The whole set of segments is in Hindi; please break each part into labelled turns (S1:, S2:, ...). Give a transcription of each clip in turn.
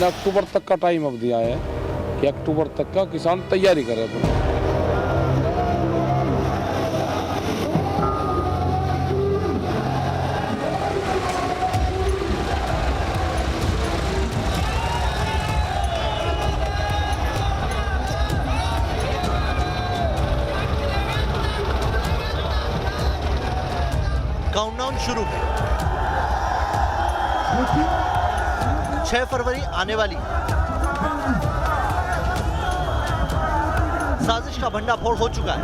S1: अक्टूबर तक का टाइम अब दिया है कि अक्टूबर तक का किसान तैयारी करे अपनी।
S2: काउंटडाउन शुरू है। 6 फरवरी आने वाली। साजिश का भंडाफोड़ हो चुका है,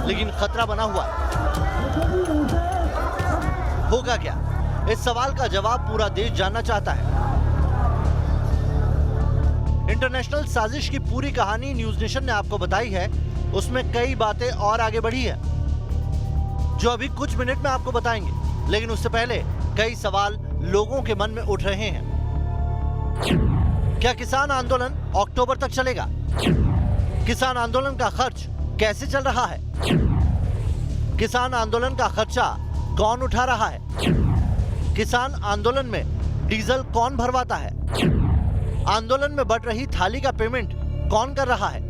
S2: लेकिन खतरा बना हुआ है। होगा क्या? इस सवाल का जवाब पूरा देश जानना चाहता है। इंटरनेशनल साजिश की पूरी कहानी न्यूज नेशन ने आपको बताई है। उसमें कई बातें और आगे बढ़ी है जो अभी कुछ मिनट में आपको बताएंगे, लेकिन उससे पहले कई सवाल लोगों के मन में उठ रहे हैं। क्या किसान आंदोलन अक्टूबर तक चलेगा? किसान आंदोलन का खर्च कैसे चल रहा है? किसान आंदोलन का खर्चा कौन उठा रहा है? किसान आंदोलन में डीजल कौन भरवाता है? आंदोलन में बढ़ रही थाली का पेमेंट कौन कर रहा है?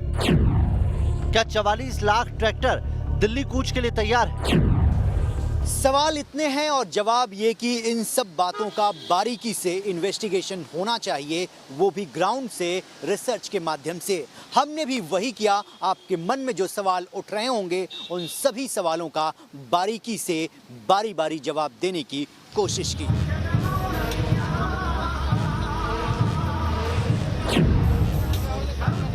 S2: क्या 44 लाख ट्रैक्टर दिल्ली कूच के लिए तैयार है?
S3: सवाल इतने हैं और जवाब ये कि इन सब बातों का बारीकी से इन्वेस्टिगेशन होना चाहिए, वो भी ग्राउंड से, रिसर्च के माध्यम से। हमने भी वही किया। आपके मन में जो सवाल उठ रहे होंगे उन सभी सवालों का बारीकी से बारी बारी जवाब देने की कोशिश की।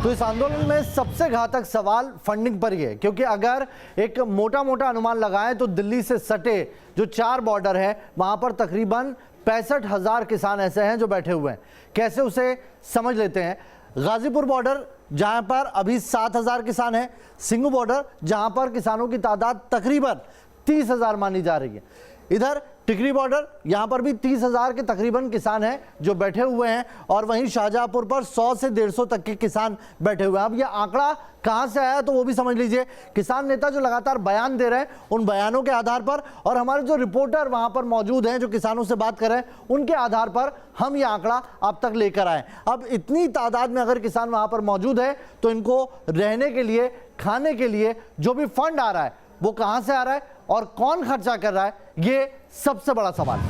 S4: तो इस आंदोलन में सबसे घातक सवाल फंडिंग पर ही है, क्योंकि अगर एक मोटा मोटा अनुमान लगाएं तो दिल्ली से सटे जो 4 बॉर्डर है वहां पर तकरीबन 65,000 किसान ऐसे हैं जो बैठे हुए हैं। कैसे उसे समझ लेते हैं। गाजीपुर बॉर्डर जहां पर अभी 7,000 किसान हैं, सिंगू बॉर्डर जहां पर किसानों की तादाद तकरीबन 30,000 मानी जा रही है। इधर टिकरी बॉर्डर, यहां पर भी 30,000 के तकरीबन किसान हैं जो बैठे हुए हैं, और वहीं शाहजहांपुर पर 100 से 150 तक के किसान बैठे हुए हैं। अब ये आंकड़ा कहां से आया तो वो भी समझ लीजिए। किसान नेता जो लगातार बयान दे रहे हैं, उन बयानों के आधार पर और हमारे जो रिपोर्टर वहां पर मौजूद हैं जो किसानों से बात कर रहे हैं, उनके आधार पर हम ये आंकड़ा आप तक लेकर आए। अब इतनी तादाद में अगर किसान वहां पर मौजूद है तो इनको रहने के लिए, खाने के लिए जो भी फंड आ रहा है वो कहां से आ रहा है और कौन खर्चा कर रहा है, ये सबसे बड़ा सवाल है।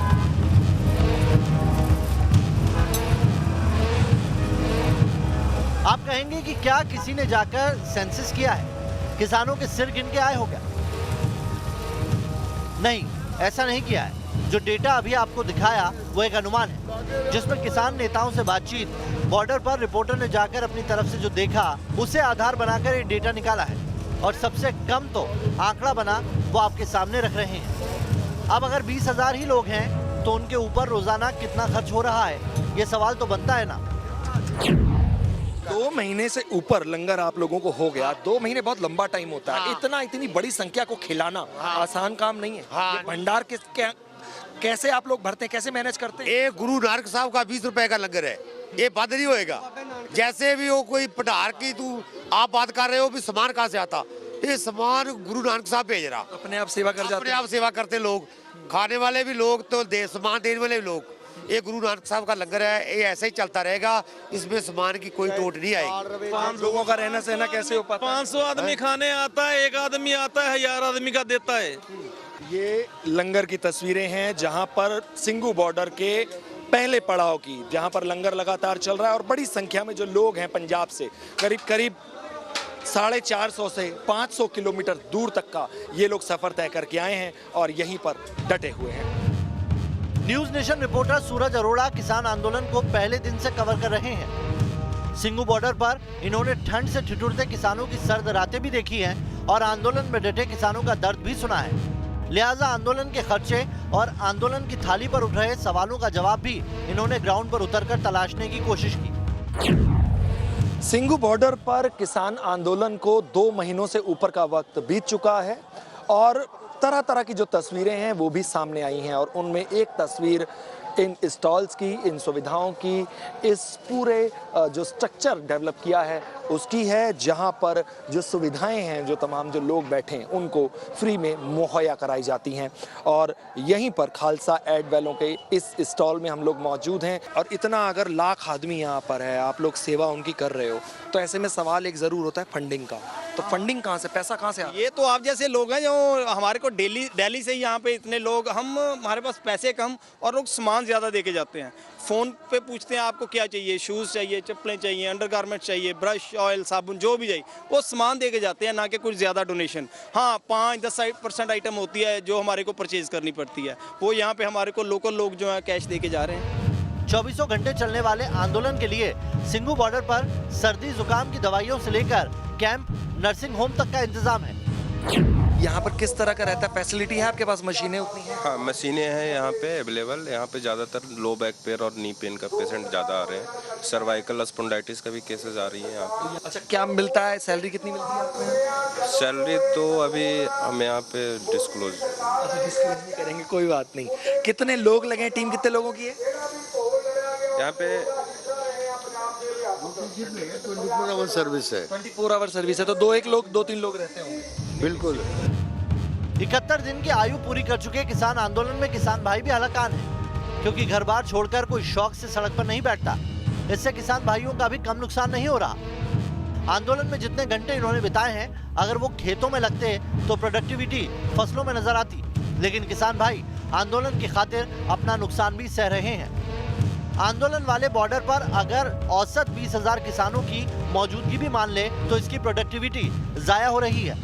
S2: आप कहेंगे कि क्या किसी ने जाकर सेंसस किया है? किसानों के सिर गिन के आए हो क्या? नहीं, ऐसा नहीं किया है। जो डेटा अभी आपको दिखाया वो एक अनुमान है, जिसमें किसान नेताओं से बातचीत, बॉर्डर पर रिपोर्टर ने जाकर अपनी तरफ से जो देखा उसे आधार बनाकर ये डेटा निकाला है, और सबसे कम तो आंकड़ा बना वो आपके सामने रख रहे हैं। अब अगर 20,000 ही लोग हैं तो उनके ऊपर रोजाना कितना खर्च हो रहा है, ये सवाल तो बनता है ना।
S5: 2 महीने से ऊपर लंगर आप लोगों को हो गया। 2 महीने बहुत लंबा टाइम होता है। इतनी बड़ी संख्या को खिलाना आसान काम नहीं है। ये भंडार कैसे आप लोग भरते हैं, कैसे मैनेज करते हैं?
S6: ये गुरु नानक साहब का 20 रुपए का लंगर है, ये बंद नहीं होएगा। जैसे भी हो कोई पटार की तू आप बात कर रहे हो भी सामान कहाँ से आता, ये सामान गुरु नानक साहब भेज रहा।
S5: अपने आप सेवा कर जाते हैं।
S6: अपने आप सेवा करते लोग, खाने वाले भी लोग तो सामान देने वाले भी लोग। ये गुरु नानक साहब का लंगर है, ये ऐसे ही चलता रहेगा, इसमें सामान की कोई टोट नहीं आएगी।
S5: 5 लोगों का रहना सहना कैसे हो पाता है?
S7: 500 आदमी खाने आता है, 1 आदमी आता है, 1000 आदमी का देता है।
S5: ये लंगर की तस्वीरें हैं जहां पर सिंगू बॉर्डर के पहले पड़ाव की, जहां पर लंगर लगातार चल रहा है, और बड़ी संख्या में जो लोग हैं पंजाब से, करीब 450 से 500 किलोमीटर दूर तक का ये लोग सफर तय करके आए हैं और यहीं पर डटे हुए हैं।
S2: न्यूज नेशन रिपोर्टर सूरज अरोड़ा किसान आंदोलन को पहले दिन से कवर कर रहे हैं। सिंगू बॉर्डर पर इन्होंने ठंड से ठिठुरते किसानों की सर्द रातें भी देखी हैं और आंदोलन में डटे किसानों का दर्द भी सुना है। लिहाजा आंदोलन के खर्चे और आंदोलन की थाली पर उठ रहे सवालों का जवाब भी इन्होंने ग्राउंड पर उतरकर तलाशने की कोशिश की।
S5: सिंगू बॉर्डर पर किसान आंदोलन को 2 महीनों से ऊपर का वक्त बीत चुका है और तरह तरह की जो तस्वीरें हैं वो भी सामने आई हैं, और उनमें एक तस्वीर इन स्टॉल्स की, इन सुविधाओं की, इस पूरे जो स्ट्रक्चर डेवलप किया है उसकी है, जहां पर जो सुविधाएं हैं, जो तमाम जो लोग बैठे हैं उनको फ्री में मुहैया कराई जाती हैं। और यहीं पर खालसा एड वैलों के इस स्टॉल में हम लोग मौजूद हैं। और इतना अगर लाख आदमी यहाँ पर है, आप लोग सेवा उनकी कर रहे हो, तो ऐसे में सवाल एक ज़रूर होता है फंडिंग का। तो फंडिंग कहाँ से, पैसा कहाँ से आता है?
S8: ये तो आप जैसे लोग हैं जो हमारे को दिल्ली से यहाँ पे इतने लोग, हमारे पास पैसे कम और लोग सामान ज़्यादा दे के जाते हैं। फ़ोन पे पूछते हैं आपको क्या चाहिए, शूज़ चाहिए, चप्पलें चाहिए, अंडरगारमेंट चाहिए, ब्रश, ऑयल, साबुन, जो भी चाहिए वो सामान दे के जाते हैं, ना कि कुछ ज़्यादा डोनेशन। हाँ, 5-10% आइटम होती है जो हमारे को परचेज करनी पड़ती है, वो यहाँ पे हमारे को लोकल लोग जो है कैश दे के जा रहे हैं।
S2: 24 घंटे चलने वाले आंदोलन के लिए सिंघू बॉर्डर पर सर्दी जुकाम की दवाइयों से लेकर कैंप, नर्सिंग होम तक का इंतजाम है।
S5: यहाँ पर किस तरह का रहता है, फैसिलिटी है आपके पास, मशीनें उतनी हैं?
S9: हाँ, मशीनें हैं यहाँ पे अवेलेबल। यहाँ पे ज़्यादातर लो बैक पेन और नी पेन का पेशेंट ज़्यादा आ रहे हैं। सर्वाइकल स्पॉन्डाइटिस का भी केसेस आ रही हैं यहाँ पे।
S5: अच्छा, क्या मिलता है, सैलरी कितनी मिलती है आपको?
S9: सैलरी तो अभी हम यहाँ पे डिस्क्लोज
S5: नहीं करेंगे, कोई बात नहीं। कितने लोग लगे हैं, टीम कितने लोगों की है
S9: यहाँ पे?
S6: 24 आवर सर्विस है।
S5: 24 आवर सर्विस है, तो 2-3 लोग रहते होंगे।
S6: बिल्कुल।
S2: 71 दिन की आयु पूरी कर चुके किसान आंदोलन में किसान भाई भी हलाकान है, क्योंकि घर बार छोड़कर कोई शौक से सड़क पर नहीं बैठता। इससे किसान भाइयों का भी कम नुकसान नहीं हो रहा। आंदोलन में जितने घंटे इन्होंने बिताए हैं, अगर वो खेतों में लगते तो प्रोडक्टिविटी फसलों में नजर आती, लेकिन किसान भाई आंदोलन की खातिर अपना नुकसान भी सह रहे हैं। आंदोलन वाले बॉर्डर पर अगर औसत 20,000 किसानों की मौजूदगी भी मान ले तो इसकी प्रोडक्टिविटी जाया हो रही है।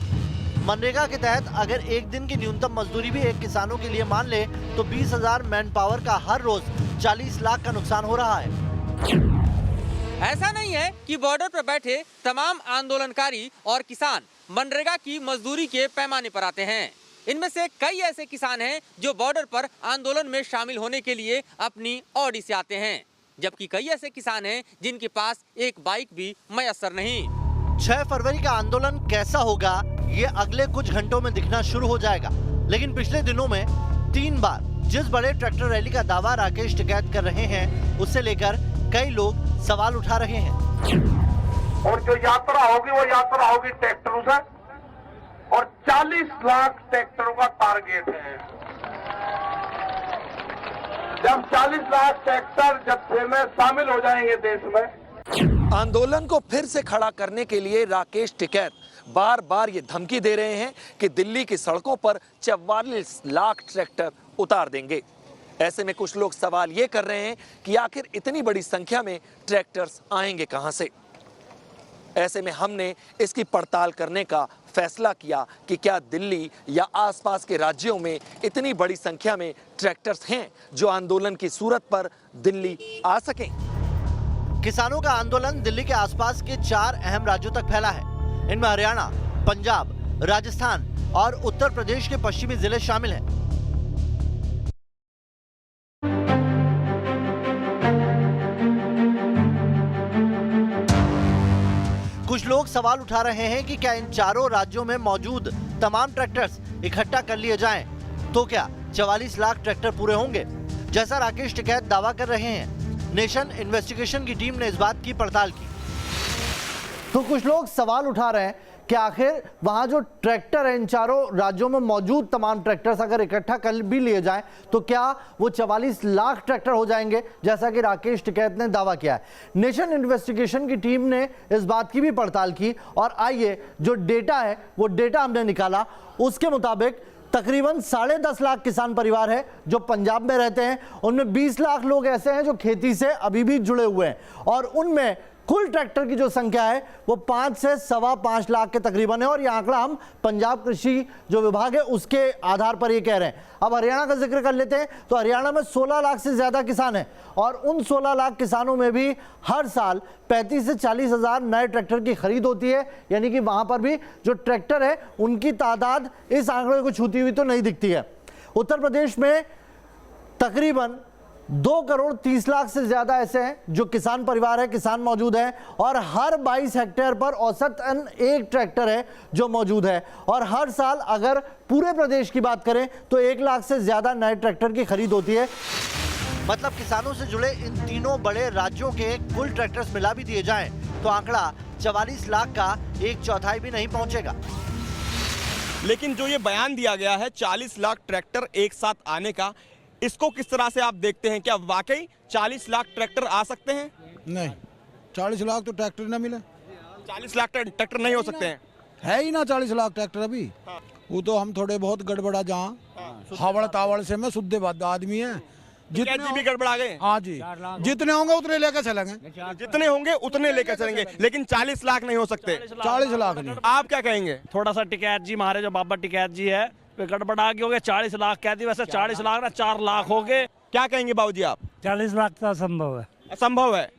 S2: मनरेगा के तहत अगर एक दिन की न्यूनतम मजदूरी भी एक किसानों के लिए मान ले तो 20,000 मैन पावर का हर रोज 40 लाख का नुकसान हो रहा है।
S10: ऐसा नहीं है कि बॉर्डर पर बैठे तमाम आंदोलनकारी और किसान मनरेगा की मजदूरी के पैमाने पर आते हैं। इनमें से कई ऐसे किसान हैं जो बॉर्डर पर आंदोलन में शामिल होने के लिए अपनी ऑडी से आते हैं, जबकि कई ऐसे किसान हैं जिनके पास एक बाइक भी मयस्सर नहीं।
S2: 6 फरवरी का आंदोलन कैसा होगा ये अगले कुछ घंटों में दिखना शुरू हो जाएगा, लेकिन पिछले दिनों में 3 बार जिस बड़े ट्रैक्टर रैली का दावा राकेश टिकैत कर रहे हैं, उससे लेकर कई लोग सवाल उठा रहे हैं।
S11: और जो यात्रा होगी वो यात्रा होगी ट्रैक्टरों से, और 40 लाख ट्रैक्टरों का टारगेट है। जब 40 लाख ट्रैक्टर जत्थे में शामिल हो जाएंगे देश में।
S5: आंदोलन को फिर से खड़ा करने के लिए राकेश टिकैत बार बार ये धमकी दे रहे हैं कि दिल्ली की सड़कों पर 44 लाख ट्रैक्टर उतार देंगे। ऐसे में कुछ लोग सवाल ये कर रहे हैं कि आखिर इतनी बड़ी संख्या में ट्रैक्टर्स आएंगे कहां से। ऐसे में हमने इसकी पड़ताल करने का फैसला किया कि क्या दिल्ली या आसपास के राज्यों में इतनी बड़ी संख्या में ट्रैक्टर्स हैं जो आंदोलन की सूरत पर दिल्ली आ सकें।
S2: किसानों का आंदोलन दिल्ली के आसपास के 4 अहम राज्यों तक फैला है। इनमें हरियाणा, पंजाब, राजस्थान और उत्तर प्रदेश के पश्चिमी जिले शामिल हैं। कुछ लोग सवाल उठा रहे हैं कि क्या इन चारों राज्यों में मौजूद तमाम ट्रैक्टर्स इकट्ठा कर लिए जाएं तो क्या 44 लाख ट्रैक्टर पूरे होंगे, जैसा राकेश टिकैत दावा कर रहे हैं। नेशन इन्वेस्टिगेशन की टीम ने इस बात की पड़ताल की।
S4: तो कुछ लोग सवाल उठा रहे हैं कि आखिर वहां जो ट्रैक्टर है इन चारों राज्यों में मौजूद तमाम ट्रैक्टर्स अगर इकट्ठा कर भी लिए जाएं तो क्या वो 44 लाख ट्रैक्टर हो जाएंगे, जैसा कि राकेश टिकैत ने दावा किया है। नेशन इन्वेस्टिगेशन की टीम ने इस बात की भी पड़ताल की और आइए जो डेटा है वो डेटा हमने निकाला। उसके मुताबिक तकरीबन 10.5 लाख किसान परिवार है जो पंजाब में रहते हैं। उनमें 20 लाख लोग ऐसे हैं जो खेती से अभी भी जुड़े हुए हैं और उनमें कुल ट्रैक्टर की जो संख्या है वो 5 से 5.25 लाख के तकरीबन है। और यह आंकड़ा हम पंजाब कृषि जो विभाग है उसके आधार पर ये कह रहे हैं। अब हरियाणा का जिक्र कर लेते हैं तो हरियाणा में 16 लाख से ज्यादा किसान हैं और उन 16 लाख किसानों में भी हर साल 35 से 40 हजार नए ट्रैक्टर की खरीद होती है, यानी कि वहां पर भी जो ट्रैक्टर है उनकी तादाद इस आंकड़े को छूती हुई तो नहीं दिखती है। उत्तर प्रदेश में तकरीबन 2 करोड़ 30 लाख से ज्यादा ऐसे हैं जो किसान परिवार है, किसान मौजूद हैं और हर 22 हेक्टेयर पर औसतन एक ट्रैक्टर है जो मौजूद है। और हर साल अगर पूरे प्रदेश की बात करें तो 1 लाख से ज्यादा नए ट्रैक्टर की खरीद होती है।
S2: मतलब किसानों से जुड़े इन तीनों बड़े राज्यों के कुल ट्रैक्टर्स मिला भी दिए जाएं तो आंकड़ा 44 लाख का 1/4 भी नहीं पहुंचेगा।
S8: लेकिन जो ये बयान दिया गया है 40 लाख ट्रैक्टर एक साथ आने का, इसको किस तरह से आप देखते हैं? क्या वाकई 40 लाख ट्रैक्टर आ सकते हैं?
S12: नहीं, 40 लाख तो ट्रैक्टर ना मिले।
S8: 40 लाख ट्रैक्टर नहीं हो सकते हैं?
S12: है ही ना 40 लाख ट्रैक्टर अभी। वो तो हम थोड़े बहुत गड़बड़ा जहाँ हावड़ तावड़ से मैं शुद्ध आदमी है।
S8: जितने भी गड़बड़ा गए?
S12: हाँ जी, जितने होंगे उतने लेकर चलेंगे।
S8: जितने होंगे उतने लेकर चलेंगे, लेकिन 40 लाख नहीं हो सकते।
S12: 40 लाख नहीं।
S8: आप क्या कहेंगे?
S13: थोड़ा सा टिकैत जी, हमारे जो बाबा टिकैत जी है वे गड़बड़ा के हो गए। 40 लाख कहती, वैसे 40 लाख ना 4 लाख हो गए।
S8: क्या कहेंगे बाबूजी आप?
S13: 40 लाख तो असंभव है।
S8: असंभव है,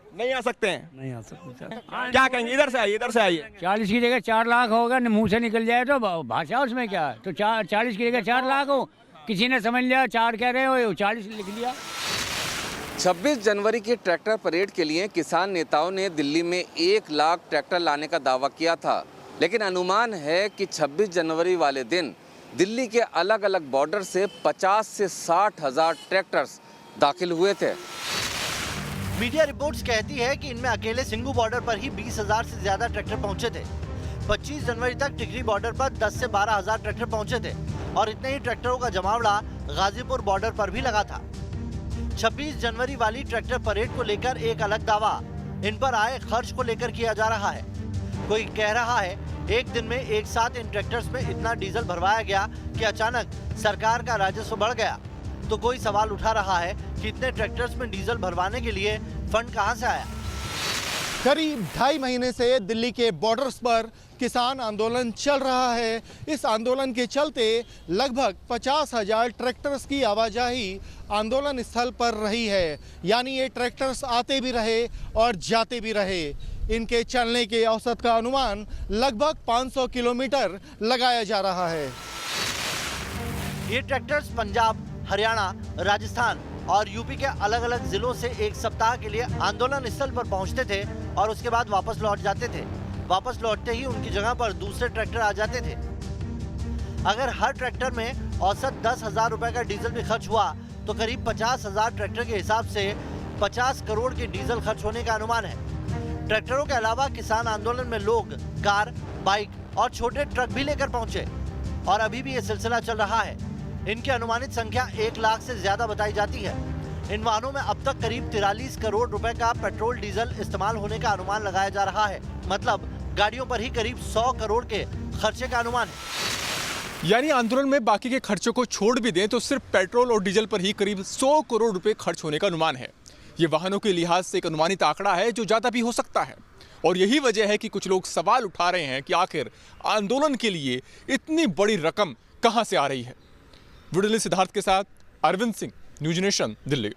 S8: नहीं आ सकते हैं?
S13: नहीं आ सकते।
S8: क्या कहेंगे? इधर से आइए, इधर से आइए।
S13: 40 की जगह 4 लाख होगा, मुंह से निकल जाए तो भाषा उसमें क्या है? तो 40 की जगह 4 लाख हो, किसी ने समझ लिया 4 कह रहे हो, 40 लिख लिया।
S10: 26 जनवरी की ट्रैक्टर परेड के लिए किसान नेताओं ने दिल्ली में 1 लाख ट्रैक्टर लाने का दावा किया था, लेकिन अनुमान है कि 26 जनवरी वाले दिन दिल्ली के अलग अलग बॉर्डर से 50 से 60 हजार ट्रैक्टर्स दाखिल हुए थे।
S2: मीडिया रिपोर्ट्स कहती है कि इनमें अकेले सिंगू बॉर्डर पर ही 20,000 से ज्यादा ट्रैक्टर पहुंचे थे। 25 जनवरी तक टिकरी बॉर्डर पर 10 से 12 हजार ट्रैक्टर पहुंचे थे और इतने ही ट्रैक्टरों का जमावड़ा गाजीपुर बॉर्डर पर भी लगा था। 26 जनवरी वाली ट्रैक्टर परेड को लेकर एक अलग दावा इन पर आए खर्च को लेकर किया जा रहा है। कोई कह रहा है एक दिन में एक साथ इन ट्रैक्टर्स में इतना डीजल भरवाया गया कि अचानक सरकार का राजस्व बढ़ गया। तो कोई सवाल उठा रहा है कि इतने ट्रैक्टर्स में डीजल भरवाने के लिए फंड कहां से आया।
S14: करीब 2.5 महीने से दिल्ली के बॉर्डर्स पर किसान आंदोलन चल रहा है। इस आंदोलन के चलते लगभग 50,000 ट्रैक्टर्स की आवाजाही आंदोलन स्थल पर रही है। यानी ये ट्रैक्टर्स आते भी रहे और जाते भी रहे। इनके चलने के औसत का अनुमान लगभग 500 किलोमीटर लगाया जा रहा है।
S2: ये ट्रैक्टर्स पंजाब, हरियाणा, राजस्थान और यूपी के अलग अलग जिलों से एक सप्ताह के लिए आंदोलन स्थल पर पहुंचते थे और उसके बाद वापस लौट जाते थे। वापस लौटते ही उनकी जगह पर दूसरे ट्रैक्टर आ जाते थे। अगर हर ट्रैक्टर में औसत 10,000 रुपए का डीजल भी खर्च हुआ तो करीब 50,000 ट्रैक्टर के हिसाब से 50 करोड़ के डीजल खर्च होने का अनुमान है। ट्रैक्टरों के अलावा किसान आंदोलन में लोग कार, बाइक और छोटे ट्रक भी लेकर पहुंचे और अभी भी ये सिलसिला चल रहा है। इनकी अनुमानित संख्या 1 लाख से ज्यादा बताई जाती है। इन वाहनों में अब तक करीब 43 करोड़ रुपए का पेट्रोल डीजल इस्तेमाल होने का अनुमान लगाया जा रहा है। मतलब गाड़ियों पर ही करीब 100 करोड़ के खर्चे का अनुमान है।
S15: यानी आंदोलन में बाकी के खर्चों को छोड़ भी दें तो सिर्फ पेट्रोल और डीजल पर ही करीब 100 करोड़ रुपए खर्च होने का अनुमान है। ये वाहनों के लिहाज से एक अनुमानित आंकड़ा है जो ज़्यादा भी हो सकता है और यही वजह है कि कुछ लोग सवाल उठा रहे हैं कि आखिर आंदोलन के लिए इतनी बड़ी रकम कहां से आ रही है। वीडियो सिद्धार्थ के साथ अरविंद सिंह, न्यूज नेशन, दिल्ली।